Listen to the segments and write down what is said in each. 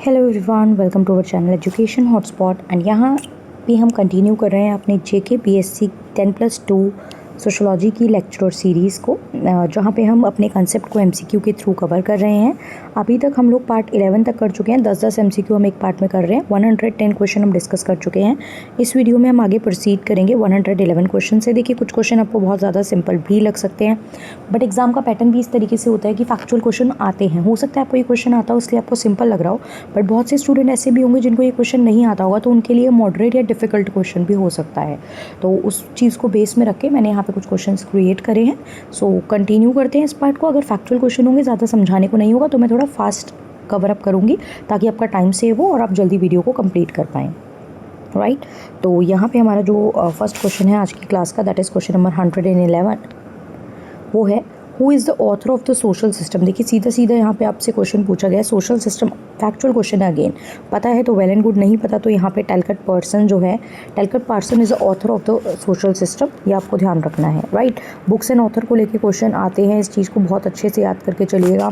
Hello everyone, welcome to our channel education hotspot. And यहाँ पे हम कंटिन्यू कर रहे हैं अपने जेके बीएससी 10+2 सोशोलॉजी की लेक्चर सीरीज़ को, जहाँ पे हम अपने कंसेप्ट को एमसीक्यू के थ्रू कवर कर रहे हैं। अभी तक हम लोग पार्ट 11 तक कर चुके हैं। 10-10 एमसीक्यू हम एक पार्ट में कर रहे हैं। 110 क्वेश्चन हम डिस्कस कर चुके हैं। इस वीडियो में हम आगे प्रोसीड करेंगे 111 क्वेश्चन से। देखिए, कुछ क्वेश्चन आपको बहुत ज़्यादा सिंपल भी लग सकते हैं, बट एग्जाम का पैटर्न भी इस तरीके से होता है कि फैक्चुअल क्वेश्चन आते हैं। हो सकता है आपको ये क्वेश्चन आता हो इसलिए आपको सिंपल लग रहा हो, बट बहुत से स्टूडेंट ऐसे भी होंगे जिनको ये क्वेश्चन नहीं आता होगा, तो उनके लिए मॉडरेट या डिफिकल्ट क्वेश्चन भी हो सकता है। तो उस चीज़ को बेस में रख के मैंने यहाँ पे कुछ क्वेश्चन क्रिएट करे हैं। सो कंटिन्यू करते हैं इस पार्ट को। अगर फैक्चुअल क्वेश्चन होंगे, ज़्यादा समझाने को नहीं होगा, तो मैं थोड़ा फास्ट कवर अप करूँगी ताकि आपका टाइम सेव हो और आप जल्दी वीडियो को कंप्लीट कर पाएँ। राइट, तो यहाँ पे हमारा जो फर्स्ट क्वेश्चन है आज की क्लास का, दैट इज़ क्वेश्चन नंबर 111। वो है, who is the author of the social system. देखिए, सीधा सीधा यहाँ पे आपसे क्वेश्चन पूछा गया है। सोशल सिस्टम फैक्चुअल क्वेश्चन है अगेन। पता है तो वेल एंड गुड, नहीं पता तो यहाँ पे टैलकट पर्सन जो है, Talcott person is the author of the social system, ये आपको ध्यान रखना है। राइट, बुक्स एंड ऑथर को लेके क्वेश्चन आते हैं, इस चीज़ को बहुत अच्छे से याद करके चलिएगा।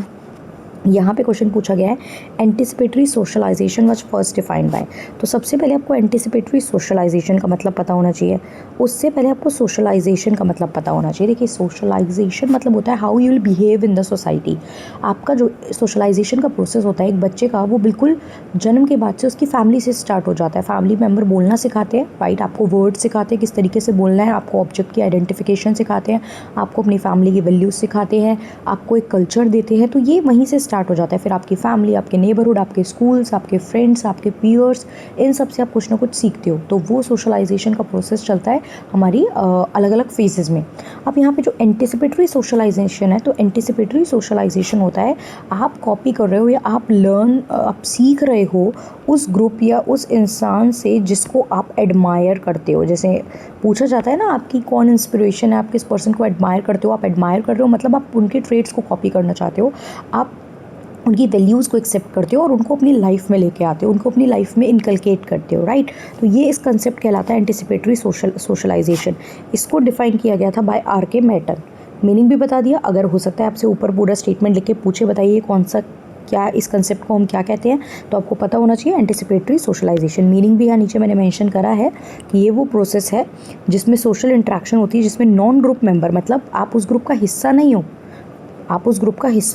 यहाँ पे क्वेश्चन पूछा गया है, anticipatory socialisation was first defined by. तो सबसे पहले आपको एंटिसिपेटरी सोशलाइजेशन का मतलब पता होना चाहिए। उससे पहले आपको सोशलाइजेशन का मतलब पता होना चाहिए। देखिए, सोशलाइजेशन मतलब होता है how you will behave in the society. आपका जो सोशलाइजेशन का प्रोसेस होता है एक बच्चे का, वो बिल्कुल जन्म के बाद से उसकी फैमिली से स्टार्ट हो जाता है। फैमिली मेम्बर बोलना सिखाते हैं, राइट, आपको वर्ड सिखाते हैं किस तरीके से बोलना है, आपको ऑब्जेक्ट की आइडेंटिफिकेशन सिखाते हैं, आपको अपनी फैमिली की वैल्यूज सिखाते हैं, आपको एक कल्चर देते हैं। तो ये वहीं से स्टार्ट हो जाता है। फिर आपकी फैमिली, आपके नेबरहुड, आपके स्कूल्स, आपके फ्रेंड्स, आपके पीयर्स, इन सब से आप कुछ ना कुछ सीखते हो। तो वो सोशलाइजेशन का प्रोसेस चलता है हमारी अलग अलग फेजेस में। अब यहाँ पे जो एंटिसिपेटरी सोशलाइजेशन है, तो एंटिसिपेटरी सोशलाइजेशन होता है आप कॉपी कर रहे हो या आप सीख रहे हो उस ग्रुप या उस इंसान से जिसको आप एडमायर करते हो। जैसे पूछा जाता है ना, आपकी कौन इंस्पिरेशन है, आप किस पर्सन को एडमायर करते हो। आप एडमायर कर रहे हो मतलब आप उनके ट्रेड्स को कॉपी करना चाहते हो, आप उनकी वैल्यूज़ को एक्सेप्ट करते हो और उनको अपनी लाइफ में लेके आते हो, उनको अपनी लाइफ में इनकलकेट करते हो। राइट, तो ये इस कंसेप्ट कहलाता है एंटिसिपेटरी सोशलाइजेशन। इसको डिफाइन किया गया था बाय आर.के. मेटन। मीनिंग भी बता दिया। अगर हो सकता है आपसे ऊपर पूरा स्टेटमेंट लिख के पूछे, बताइए कौन सा, क्या इस कंसेप्ट को हम क्या कहते हैं, तो आपको पता होना चाहिए एंटिसिपेटरी सोशलाइजेशन। मीनिंग भी यहाँ नीचे मैंने मेंशन करा है कि ये वो प्रोसेस है जिसमें सोशल इंटरेक्शन होती है, जिसमें नॉन ग्रुप मेंबर, मतलब आप उस ग्रुप का हिस्सा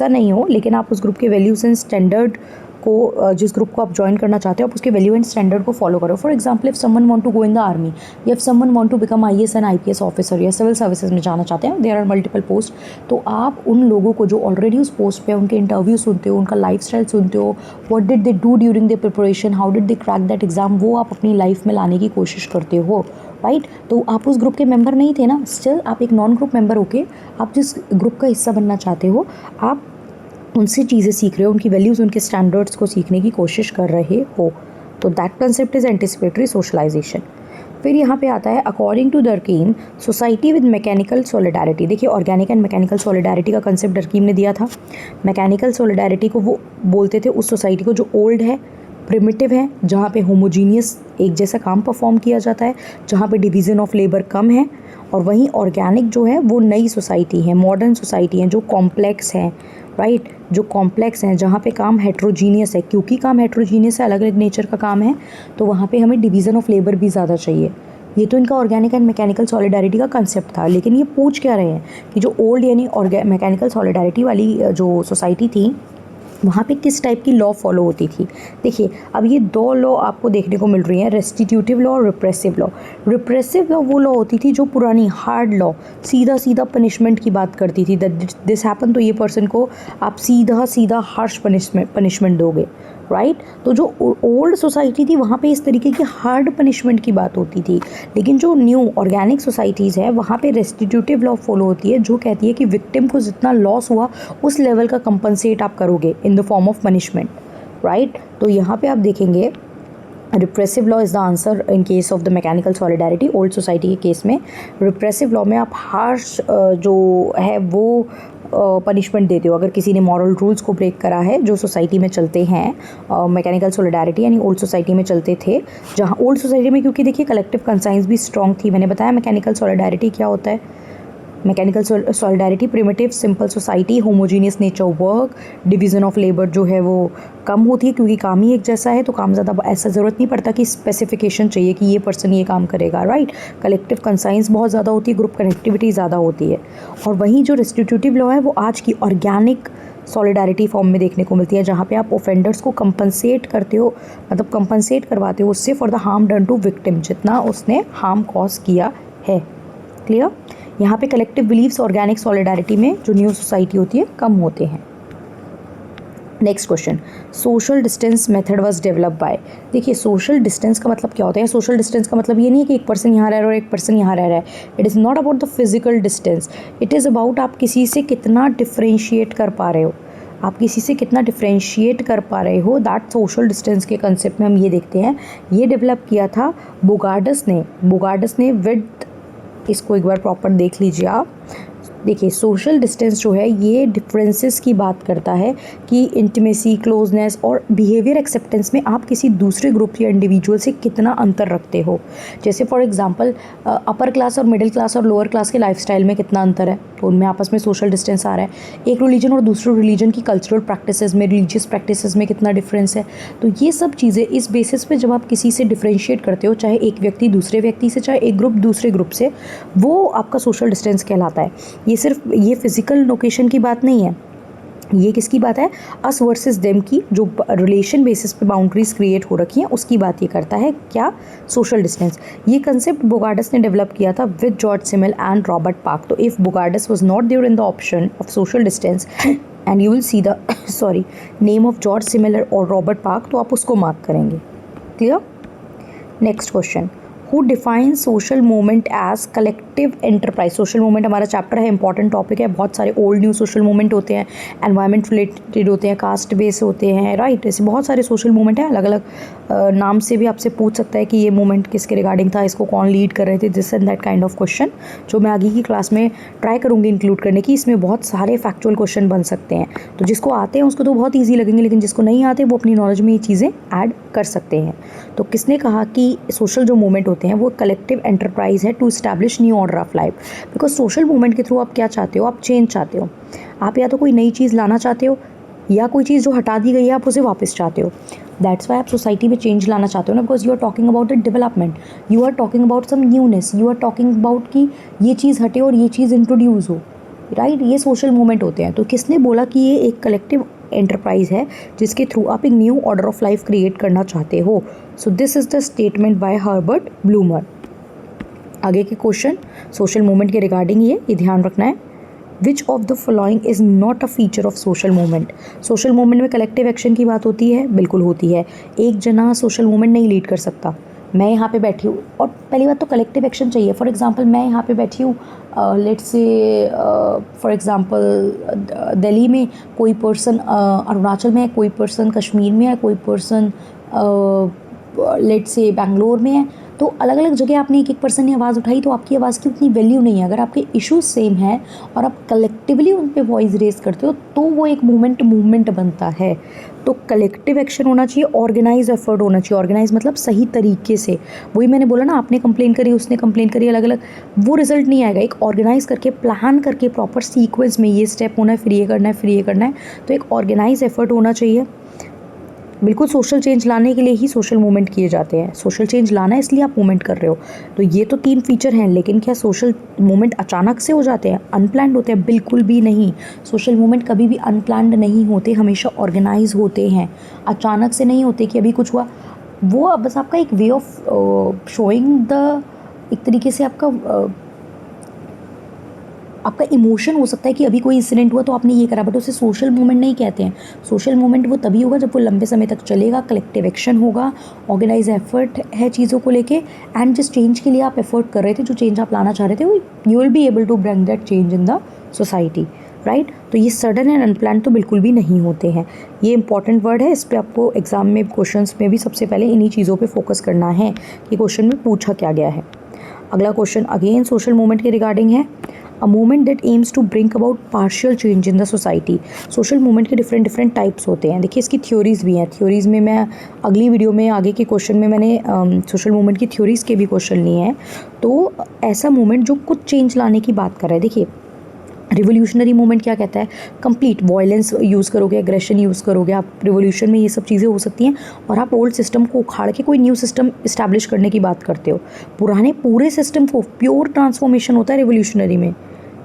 नहीं हो, लेकिन आप उस ग्रुप के वैल्यूज़ एंड स्टैंडर्ड को, जिस ग्रुप को आप ज्वाइन करना चाहते हो, आप उसके वैल्यू एंड स्टैंडर्ड को फॉलो करो। For example, if someone want to go in the army, या if someone want to become IAS and IPS officer, या सिविल सर्विसेज में जाना चाहते हैं, देयर आर मल्टीपल पोस्ट, तो आप उन लोगों को जो ऑलरेडी उस पोस्ट पे, उनके इंटरव्यू सुनते हो, उनका लाइफस्टाइल सुनते हो, what did they do during the preparation, how did they crack that exam, वो आप अपनी लाइफ में लाने की कोशिश करते हो। राइट, तो आप उस ग्रुप के मेंबर नहीं थे ना, स्टिल आप एक नॉन ग्रुप मेंबर होके आप जिस ग्रुप का हिस्सा बनना चाहते हो, आप उनसे चीज़ें सीख रहे हो, उनकी वैल्यूज़, उनके स्टैंडर्ड्स को सीखने की कोशिश कर रहे हो। तो that concept is anticipatory socialisation. फिर यहाँ पे आता है, according to Durkheim, society with mechanical solidarity. देखिए, ऑर्गेनिक एंड मैकेनिकल सॉलिडारिटी का कंसेप्ट डर्कीम ने दिया था। मैकेनिकल सॉलिडारिटी को वो बोलते थे उस सोसाइटी को जो ओल्ड है, प्रिमिटिव है, जहाँ पे होमोजीनियस एक जैसा काम परफॉर्म किया जाता है, जहाँ पे डिवीज़न ऑफ लेबर कम है। और वहीं ऑर्गेनिक जो है वो नई सोसाइटी है, मॉडर्न सोसाइटी है, जो कॉम्प्लेक्स है। राइट, जो कॉम्प्लेक्स हैं, जहाँ पे काम हेट्रोजीनियस है, क्योंकि काम हेट्रोजीनियस है, अलग अलग नेचर का काम है, तो वहाँ पे हमें डिवीज़न ऑफ लेबर भी ज़्यादा चाहिए। ये तो इनका ऑर्गेनिक एंड मैकेनिकल सॉलिडारिटी का कंसेप्ट था। लेकिन ये पूछ क्या रहे हैं कि जो ओल्ड यानी मैकेनिकल सॉलिडारिटी वाली जो सोसाइटी थी, वहाँ पे किस टाइप की लॉ फॉलो होती थी। देखिए, अब ये दो लॉ आपको देखने को मिल रही हैं, रेस्टिट्यूटिव लॉ और रिप्रेसिव लॉ। रिप्रेसिव लॉ वो लॉ होती थी जो पुरानी हार्ड लॉ, सीधा सीधा पनिशमेंट की बात करती थी, दैट दिस हैपन, तो ये पर्सन को आप सीधा सीधा हार्श पनिशमेंट दोगे। राइट, तो जो ओल्ड सोसाइटी थी वहाँ पे इस तरीके की हार्ड पनिशमेंट की बात होती थी। लेकिन जो न्यू ऑर्गेनिक सोसाइटीज़ है, वहाँ पे रेस्टिट्यूटिव लॉ फॉलो होती है, जो कहती है कि विक्टिम को जितना लॉस हुआ उस लेवल का कंपनसेट आप करोगे in the form of punishment. Right, तो यहाँ पे आप देखेंगे repressive law is the answer in case of the mechanical solidarity. Old society के केस में रिप्रेसिव लॉ में आप हार्श जो है वो पनिशमेंट देते हो अगर किसी ने मॉरल रूल्स को ब्रेक करा है, जो सोसाइटी में चलते हैं। मैकेनिकल सॉलिडारिटी यानी ओल्ड सोसाइटी में चलते थे, जहाँ ओल्ड सोसाइटी में, क्योंकि देखिए कलेक्टिव कंसाइंस भी स्ट्रॉन्ग थी। मैंने बताया मैकेनिकल सॉलिडारिटी क्या होता है, mechanical solidarity, primitive simple society, homogeneous nature work, division of labour जो है वो कम होती है क्योंकि काम ही एक जैसा है, तो काम ज़्यादा ऐसा ज़रूरत नहीं पड़ता कि स्पेसिफिकेशन चाहिए कि ये पर्सन ये काम करेगा, राइट। कलेक्टिव कंसाइंस बहुत ज़्यादा होती है, ग्रुप कनेक्टिविटी ज़्यादा होती है। और वहीं जो रेस्टिट्यूटिव लॉ है वो आज की ऑर्गेनिक सॉलिडारिटी फॉर्म में देखने को मिलती है, जहाँ पे आप ऑफेंडर्स को कंपनसेट करते हो, मतलब कंपनसेट करवाते हो उससे for the harm done to victim, जितना उसने हार्म कॉज किया है। क्लियर। यहाँ पे कलेक्टिव बिलीव्स ऑर्गेनिक सॉलिडारिटी में जो न्यू सोसाइटी होती है कम होते हैं। Next question, social distance method was develop by. देखिए सोशल डिस्टेंस का मतलब क्या होता है। सोशल डिस्टेंस का मतलब ये नहीं है कि एक पर्सन यहाँ रह रहा है और एक पर्सन यहाँ रह रहा है। It is not about the physical distance, it is about आप किसी से कितना डिफ्रेंशिएट कर पा रहे हो, आप किसी से कितना डिफ्रेंशिएट कर पा रहे हो। दैट सोशल डिस्टेंस के कंसेप्ट में हम ये देखते हैं। ये डेवलप किया था बोगार्डस ने विद, इसको एक बार प्रॉपर देख लीजिए आप। देखिए सोशल डिस्टेंस जो है ये डिफरेंसेस की बात करता है कि इंटीमेसी, क्लोजनेस और बिहेवियर एक्सेप्टेंस में आप किसी दूसरे ग्रुप या इंडिविजुअल से कितना अंतर रखते हो। जैसे फॉर एग्जांपल अपर क्लास और मिडिल क्लास और लोअर क्लास के लाइफस्टाइल में कितना अंतर है, तो उनमें आपस में सोशल डिस्टेंस आ रहा है। एक रिलीजन और दूसरे रिलीजन की कल्चरल प्रैक्टिसेस में, रिलीजियस प्रैक्टिसेस में कितना डिफरेंस है। तो ये सब चीज़ें इस बेसिस पे जब आप किसी से डिफरेंशिएट करते हो, चाहे एक व्यक्ति दूसरे व्यक्ति से, चाहे एक ग्रुप दूसरे ग्रुप से, वो आपका सोशल डिस्टेंस कहलाता है। ये सिर्फ ये फिजिकल लोकेशन की बात नहीं है, ये किसकी बात है, अस वर्सेस देम की, जो रिलेशन बेसिस पे बाउंड्रीज क्रिएट हो रखी हैं उसकी बात ये करता है। क्या, सोशल डिस्टेंस। ये कंसेप्ट बोगार्डस ने डेवलप किया था with George Simmel and Robert Park. तो if Bogardus was not there in the option of social distance and you will see the name of George Simmel और Robert Park, तो आप उसको mark करेंगे। Clear. Next question, who define social movement as collective enterprise. Social movement हमारा chapter है, important topic है। बहुत सारे ओल्ड न्यू सोशल मूवमेंट होते हैं, एनवायरमेंट रिलेटेड होते हैं, कास्ट बेस होते हैं, राइट। ऐसे बहुत सारे सोशल मूवमेंट हैं, अलग अलग नाम से भी आपसे पूछ सकता है कि ये मूवमेंट किसके रिगार्डिंग था, इसको कौन लीड कर रहे थे, this and that kind of question, जो मैं आगे की क्लास में ट्राई करूँगी इंक्लूड करने की। इसमें बहुत सारे फैक्चुअल क्वेश्चन बन सकते हैं, तो जिसको आते हैं उसको तो बहुत ईजी लगेंगे, लेकिन जिसको नहीं आते वो अपनी नॉलेज में ये चीज़ें ऐड कर सकते हैं। तो किसने कहा कि सोशल जो मूवमेंट होते हैं वो कलेक्टिव एंटरप्राइज है to establish new order of life. Because social movement के थ्रू आप क्या चाहते हो, आप चेंज चाहते हो। आप या तो कोई नई चीज़ लाना चाहते हो, या कोई चीज़ जो हटा दी गई है आप उसे वापस चाहते हो। दैट्स वाई आप सोसाइटी में चेंज लाना चाहते हो ना, because you are talking about the development, you are talking about some newness, you are talking about कि ये चीज़ हटे और ये चीज़ इंट्रोड्यूस हो, राइट। ये सोशल मूवमेंट होते हैं। तो किसने बोला कि ये एक कलेक्टिव एंटरप्राइज है जिसके थ्रू आप एक new order of life create करना चाहते हो। So this is the statement by Herbert bloomer. आगे के क्वेश्चन सोशल मूवमेंट के रिगार्डिंग ये ध्यान रखना है। Which of the following is not a feature of social movement. Social movement में कलेक्टिव एक्शन की बात होती है, बिल्कुल होती है। एक जना सोशल मूवमेंट नहीं लीड कर सकता। मैं यहाँ पे बैठी हूँ और पहली बात तो कलेक्टिव एक्शन चाहिए। फॉर एग्जांपल मैं यहाँ पे बैठी हूँ, let's say for example Delhi में कोई पर्सन, अरुणाचल में है कोई पर्सन, कश्मीर में है कोई पर्सन, लेट्स से बैंगलोर में है। तो अलग अलग जगह आपने एक एक पर्सन ने आवाज़ उठाई, तो आपकी आवाज़ की उतनी वैल्यू नहीं है। अगर आपके इश्यूज सेम हैं और आप कलेक्टिवली उन पे वॉइस रेज करते हो तो वो एक मूवमेंट बनता है। तो कलेक्टिव एक्शन होना चाहिए, ऑर्गेनाइज एफर्ट होना चाहिए। ऑर्गेनाइज मतलब सही तरीके से। वही मैंने बोला ना, आपने कंप्लेन करी, उसने कंप्लेन करी, अलग अलग, वो रिजल्ट नहीं आएगा। एक ऑर्गेनाइज करके, प्लान करके, प्रॉपर सीक्वेंस में ये स्टेप होना है, फिर ये करना है, फिर ये करना है। तो एक ऑर्गेनाइज एफर्ट होना चाहिए। बिल्कुल सोशल चेंज लाने के लिए ही सोशल मूवमेंट किए जाते हैं। सोशल चेंज लाना है इसलिए आप मूवमेंट कर रहे हो। तो ये तो 3 फीचर हैं, लेकिन क्या सोशल मूवमेंट अचानक से हो जाते हैं, अनप्लान्ड होते हैं? बिल्कुल भी नहीं। सोशल मूवमेंट कभी भी अनप्लान्ड नहीं होते, हमेशा ऑर्गेनाइज होते हैं। अचानक से नहीं होते कि अभी कुछ हुआ, वो बस आपका एक वे ऑफ शोइंग द, एक तरीके से आपका इमोशन हो सकता है कि अभी कोई इंसिडेंट हुआ तो आपने ये करा, बट उसे सोशल मूवमेंट नहीं कहते हैं। सोशल मूवमेंट वो तभी होगा जब वो लंबे समय तक चलेगा, कलेक्टिव एक्शन होगा, ऑर्गेनाइज एफर्ट है चीज़ों को लेके, एंड जिस चेंज के लिए आप एफर्ट कर रहे थे, जो चेंज आप लाना चाह रहे थे, वो you will be able to bring that change in the society, right. तो ये सडन एंड अनप्लान तो बिल्कुल भी नहीं होते हैं। ये इंपॉर्टेंट वर्ड है, इस पर आपको एग्जाम में, क्वेश्चंस में भी सबसे पहले इन्हीं चीज़ों पे फोकस करना है कि क्वेश्चन में पूछा क्या गया है। अगला क्वेश्चन अगेन सोशल मूवमेंट के रिगार्डिंग है। A movement that aims to bring about partial change in the society. Social movement के डिफरेंट टाइप्स होते हैं। देखिए इसकी थ्योरीज़ भी हैं। थ्योरीज़ में मैं अगली वीडियो में आगे के क्वेश्चन में मैंने सोशल मूवमेंट की थ्योरीज़ के भी क्वेश्चन लिए हैं। तो ऐसा मूवमेंट जो कुछ चेंज लाने की बात कर रहा है। देखिए रिवोल्यूशनरी मूवमेंट क्या कहता है, कंप्लीट वायलेंस यूज़ करोगे, एग्रेशन यूज़ करोगे आप, रिवोल्यूशन में ये सब चीज़ें हो सकती हैं और आप ओल्ड सिस्टम को उखाड़ के कोई न्यू सिस्टम इस्टेब्लिश करने की बात करते हो। पुराने पूरे सिस्टम को प्योर ट्रांसफॉर्मेशन होता है रिवोल्यूशनरी में,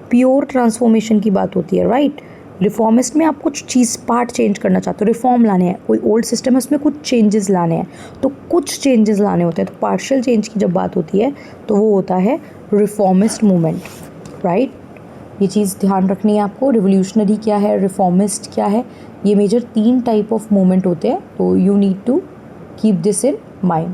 प्योर ट्रांसफॉर्मेशन की बात होती है, राइट। रिफॉर्मिस्ट में आप कुछ चीज़ पार्ट चेंज करना चाहते हो, रिफॉर्म लाने हैं, कोई ओल्ड सिस्टम है उसमें कुछ चेंजेस लाने हैं, तो कुछ चेंजेस लाने होते हैं। तो पार्शियल चेंज की जब बात होती है तो वो होता है रिफॉर्मिस्ट मूवमेंट, राइट। ये चीज़ ध्यान रखनी है आपको। रिवोल्यूशनरी क्या है, रिफॉर्मिस्ट क्या है, ये मेजर 3 टाइप ऑफ मूवमेंट होते हैं। तो you need to keep this in mind,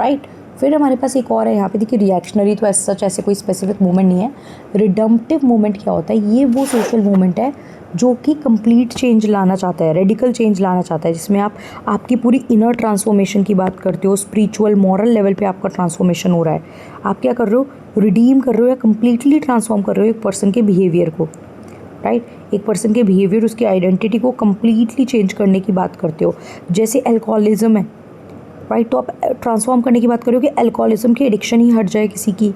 right. फिर हमारे पास एक और है यहाँ पे, देखिए रिएक्शनरी तो सच ऐसे कोई स्पेसिफिक मूवमेंट नहीं है। रिडम्पटिव मूवमेंट क्या होता है, ये वो सोशल मूवमेंट है जो कि कंप्लीट चेंज लाना चाहता है, रेडिकल चेंज लाना चाहता है, जिसमें आप आपकी पूरी इनर ट्रांसफॉर्मेशन की बात करते हो, स्पिरिचुअल मॉरल लेवल पे आपका ट्रांसफॉर्मेशन हो रहा है। आप क्या कर रहे हो, रिडीम कर रहे हो या कम्प्लीटली ट्रांसफॉर्म कर रहे हो एक पर्सन के बिहेवियर को, राइट। एक पर्सन के बिहेवियर, उसकी आइडेंटिटी को कम्प्लीटली चेंज करने की बात करते हो। जैसे अल्कोहलिज्म है, राइट, तो आप ट्रांसफॉर्म करने की बात करो कि अल्कोहलिज्म की एडिक्शन ही हट जाए किसी की।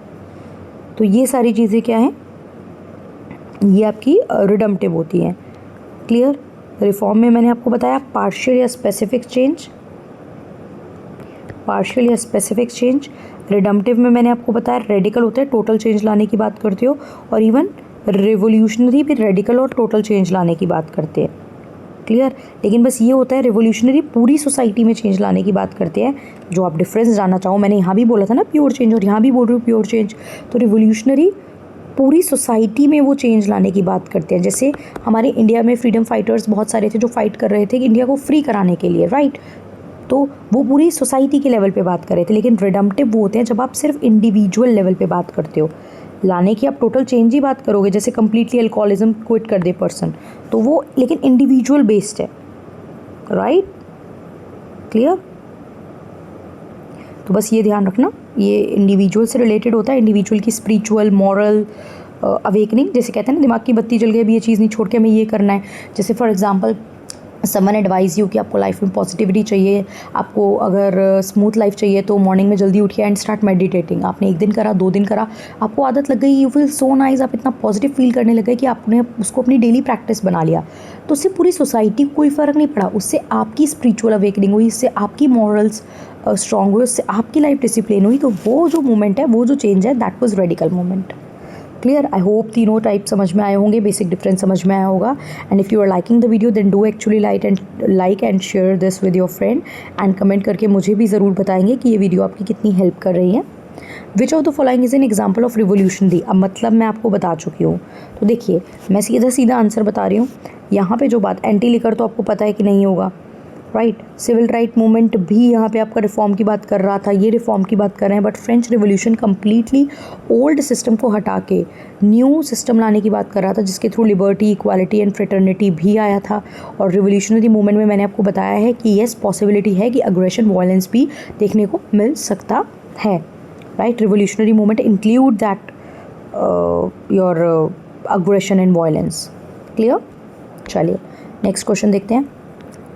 तो ये सारी चीज़ें क्या हैं, ये आपकी रिडम्पटिव होती हैं। क्लियर। रिफॉर्म में मैंने आपको बताया पार्शियल या स्पेसिफिक चेंज, पार्शियल या स्पेसिफिक चेंज। रिडम्पटिव में मैंने आपको बताया रेडिकल होता है, टोटल चेंज लाने की बात करते हो। और इवन रिवोल्यूशनरी भी रेडिकल और टोटल चेंज लाने की बात करते हैं। क्लियर। लेकिन बस ये होता है रिवोल्यूशनरी पूरी सोसाइटी में चेंज लाने की बात करते हैं। जो आप डिफरेंस जानना चाहो, मैंने यहाँ भी बोला था ना प्योर चेंज, और यहाँ भी बोल रही हूँ प्योर चेंज। तो रिवोल्यूशनरी पूरी सोसाइटी में वो चेंज लाने की बात करते हैं। जैसे हमारे इंडिया में फ्रीडम फाइटर्स बहुत सारे थे जो फाइट कर रहे थे कि इंडिया को फ्री कराने के लिए, राइट। तो वो पूरी सोसाइटी के लेवल पे बात कर रहे थे। लेकिन रिडम्पटिव वो होते हैं जब आप सिर्फ इंडिविजुअल लेवल पे बात करते हो, लाने की आप टोटल चेंज ही बात करोगे। जैसे कम्प्लीटली अल्कोहलिज्म क्विट कर दे पर्सन, तो वो लेकिन इंडिविजुअल बेस्ड है, राइट। क्लियर। तो बस ये ध्यान रखना, ये इंडिविजुअल से रिलेटेड होता है, इंडिविजुअल की स्पिरिचुअल मॉरल अवेकनिंग। जैसे कहते हैं ना दिमाग की बत्ती जल गई, अब ये चीज़ नहीं छोड़ के हमें ये करना है। जैसे for example someone advise you कि आपको लाइफ में पॉजिटिविटी चाहिए, आपको अगर स्मूथ लाइफ चाहिए तो मॉर्निंग में जल्दी उठिए एंड स्टार्ट मेडिटेटिंग। आपने 1 दिन करा, 2 दिन करा, आपको आदत लग गई, यू फील सो नाइस, आप इतना पॉजिटिव फील करने लग गए कि आपने उसको अपनी डेली प्रैक्टिस बना लिया। तो उससे पूरी सोसाइटी को कोई फ़र्क नहीं पड़ा, उससे आपकी स्पिरिचुअल अवेकनिंग हुई, इससे आपकी मॉरल्स स्ट्रॉन्ग हुई, उससे आपकी लाइफ डिसिप्लिन हुई। तो वो जो मूवमेंट है, वो जो चेंज है, that was radical movement. Clear. I hope तीनों टाइप समझ में आए होंगे, बेसिक डिफरेंस समझ में आया होगा। And if you are liking the video then do actually like and share this with your friend and comment करके मुझे भी ज़रूर बताएंगे कि ये वीडियो आपकी कितनी हेल्प कर रही है। Which of the following is an example of revolutionary. अब मतलब मैं आपको बता चुकी हूँ, तो देखिए मैं सीधा आंसर बता रही हूँ। यहाँ पे जो बात एंटी लिकर, तो आपको पता है कि नहीं होगा, राइट। सिविल राइट मूवमेंट भी यहाँ पे आपका रिफॉर्म की बात कर रहा था, ये रिफॉर्म की बात कर रहे हैं। But French revolution completely old system को हटा के न्यू सिस्टम लाने की बात कर रहा था, जिसके through liberty, equality and fraternity भी आया था। और रिवोल्यूशनरी मूवमेंट में मैंने आपको बताया है कि येस पॉसिबिलिटी है कि अग्रेशन वायलेंस भी देखने को मिल सकता है, right. Revolutionary movement include that your aggression and violence. Clear. चलिए नेक्स्ट क्वेश्चन देखते हैं।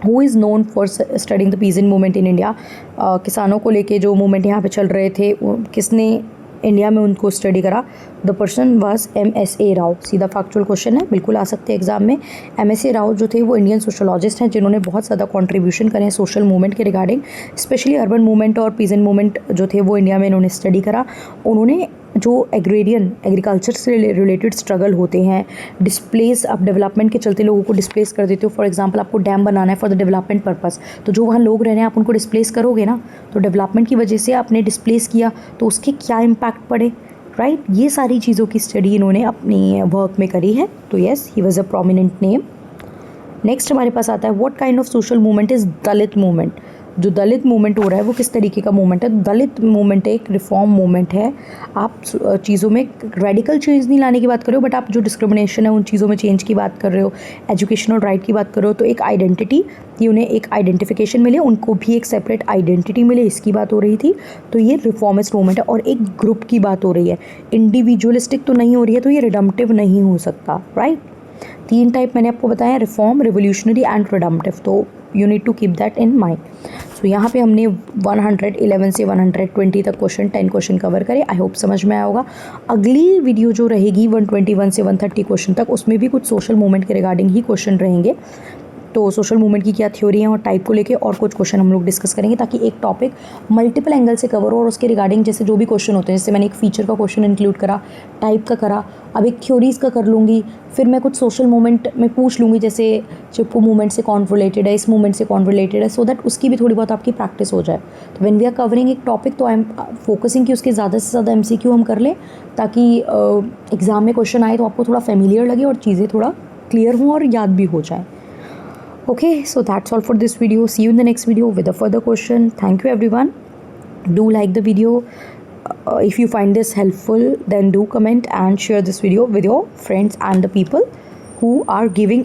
Who is known for studying the peasant movement in India. किसानों को लेके जो मूवमेंट यहाँ पे चल रहे थे, किसने इंडिया में उनको स्टडी करा। The person was MSA Rao. सीधा फैक्चुअल क्वेश्चन है, बिल्कुल आ सकते हैं एग्जाम में। MSA राव जो थे वो इंडियन सोशोलॉजिस्ट हैं जिन्होंने बहुत ज़्यादा कंट्रीब्यूशन करे हैं सोशल मूवमेंट के रिगार्डिंग, स्पेशली अर्बन मूवमेंट और पीजेंट मूवमेंट जो थे वो इंडिया में इन्होंने स्टडी करा। उन्होंने जो एग्रीकल्चर से रिलेटेड स्ट्रगल होते हैं, डिस्प्लेस, आप डेवलपमेंट के चलते लोगों को डिस्प्लेस कर देते हो। फॉर एग्जांपल आपको डैम बनाना है फॉर द डेवलपमेंट पर्पस, तो जो वहाँ लोग रह रहे हैं आप उनको डिस्प्लेस करोगे ना, तो डेवलपमेंट की वजह से आपने डिस्प्लेस किया तो उसके क्या इम्पैक्ट पड़े, राइट। ये सारी चीज़ों की स्टडी इन्होंने अपनी वर्क में करी है। तो yes he was a prominent name. Next हमारे पास आता है what kind of social movement is Dalit movement. जो दलित मूवमेंट हो रहा है वो किस तरीके का मूवमेंट है। दलित मूवमेंट एक रिफॉर्म मूवमेंट है। आप चीज़ों में रेडिकल चेंज नहीं लाने की बात कर रहे हो, बट आप जो डिस्क्रिमिनेशन है उन चीज़ों में चेंज की बात कर रहे हो, एजुकेशनल राइट की बात कर रहे हो। तो एक आइडेंटिटी कि उन्हें एक आइडेंटिफिकेशन मिले, उनको भी एक सेपरेट आइडेंटिटी मिले, इसकी बात हो रही थी। तो ये रिफॉर्मिस्ट मूवमेंट है और एक ग्रुप की बात हो रही है, इंडिविजुअलिस्टिक तो नहीं हो रही है, तो ये रिडम्पटिव नहीं हो सकता, राइट। 3 टाइप मैंने आपको बताया, रिफॉर्म, रिवोल्यूशनरी एंड रिडम्पटिव। तो you need to keep that in mind. So यहाँ पे हमने 111 से 120 तक क्वेश्चन 10 क्वेश्चन कवर करे। आई होप समझ में आया होगा। अगली वीडियो जो रहेगी 121 से 130 क्वेश्चन तक, उसमें भी कुछ सोशल मूवमेंट के रिगार्डिंग ही क्वेश्चन रहेंगे। तो सोशल मूवमेंट की क्या थ्योरी है और टाइप को लेके और कुछ क्वेश्चन हम लोग डिस्कस करेंगे, ताकि एक टॉपिक मल्टीपल एंगल से कवर हो और उसके रिगार्डिंग जैसे जो भी क्वेश्चन होते हैं, जैसे मैंने एक फीचर का क्वेश्चन इंक्लूड करा, टाइप का करा, अब एक थ्योरीज़ का कर लूँगी, फिर मैं कुछ सोशल मूवमेंट में पूछ लूँगी, जैसे चिपको मूवमेंट से कौन रिलेटेड है, इस मूवमेंट से कौन रिलेटेड है, सो दैट उसकी भी थोड़ी बहुत आपकी प्रैक्टिस हो जाए। तो व्हेन वी आर कवरिंग एक टॉपिक, तो आई एम फोकसिंग कि उसके ज़्यादा से ज़्यादा MCQ हम कर लें, ताकि एग्ज़ाम में क्वेश्चन आए तो आपको थोड़ा फेमिलियर लगे और चीज़ें थोड़ा क्लियर हों और याद भी हो जाए। Okay, so that's all for this video. See you in the next video with a further question. Thank you everyone. Do like the video. If you find this helpful, then do comment and share this video with your friends and the people who are giving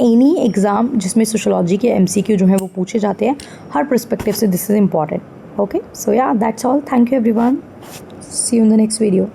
any exam जिसमें sociology के MCQ जो हैं वो पूछे जाते हैं हर perspective से। This is important. Okay, so yeah, that's all. Thank you everyone. See you in the next video.